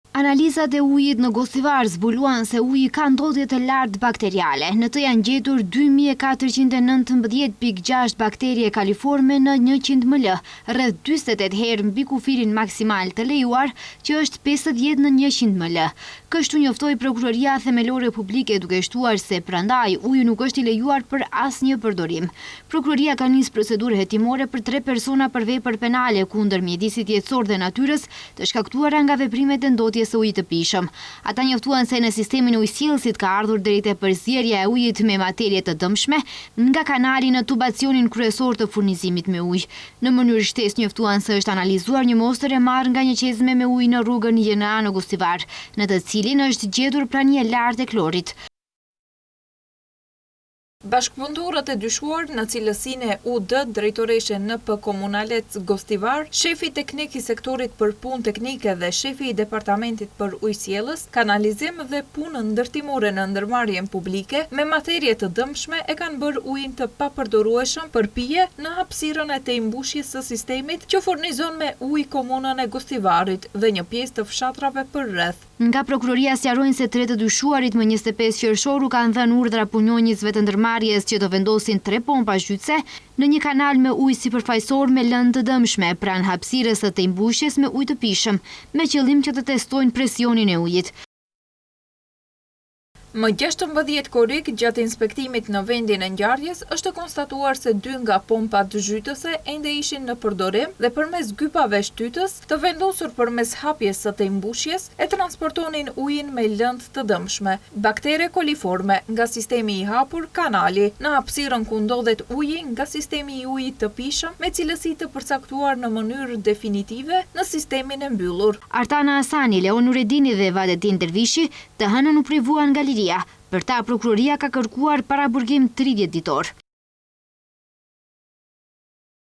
Analizat e ujit në Gostivar zbuluan se uji ka ndodhje të lartë bakteriale. Në të janë gjetur 2419.6 bakterie kaliforme në 100 ml, rreth 48 herë mbi kufirin maksimal të lejuar, që është 50 në 100 ml. Kështu njoftoi Prokuroria Themelore Publike, duke shtuar se prandaj uji nuk është i lejuar për asnjë përdorim. Prokuroria ka nisë procedurë hetimore për 3 persona për vepër penale kundër mjedisit jetësor dhe natyrës të shkaktuara nga veprimet e ndotjes së ujit të pishëm. Ata njoftuan se në sistemin e ujësjellësit ka ardhur deri te përzierja e ujit me materie të dëmshme nga kanali në tubacionin kryesor të furnizimit me ujë. Në mënyrë shtesë njoftuan se është analizuar një mostër e marrë nga një qezme me ujë në rrugën JNA në Gostivar, në të cilin është gjetur prania e lartë e klorit. Bashkëpunëtorët e dyshuar në cilësinë e UD drejtoreshe NP Komunalet Gostivar, shefi teknik i sektorit për punë teknike dhe shefi i departamentit për ujësjellës, kanalizim dhe punë ndërtimore në ndërmarrjen publike me materie të dëmshme e kanë bërë ujin të papërdorueshëm për pije në hapësirën e tejmbushjes së sistemit që furnizon me ujë komunën e Gostivarit dhe një pjesë të fshatrave përreth. Nga prokuroria sqarojnë se 3 të dyshuarit më 25 qershoru kanë dhënë urdhra punonjësve të ndërmarrjes që të vendosin 3 pompa zhytëse në një kanal me ujë sipërfaqësor me lëndë të dëmshme pranë hapësirës së tejmbushjes me ujë të pishëm, me qëllim që të testojnë presionin e ujit. Më 16 korrik gjatë inspektimit në vendin e ngjarjes është konstatuar se 2 nga pompat zhytëse ende ishin në përdorim dhe përmes gypave shtytës të vendosur përmes hapjes së tejmbushjes e transportonin ujin me lëndë të dëmshme, baktere koliforme nga sistemi i hapur kanali në hapësirën ku ndodhet uji nga sistemi i ujit të pishëm me cilësi të përcaktuar në mënyrë definitive në sistemin e mbyllur. Artana Hasani, Leon Nuredini dhe Valentin Dervishi të hënën u privuan nga liria. Për ta, prokuroria ka kërkuar paraburgim 30 ditor.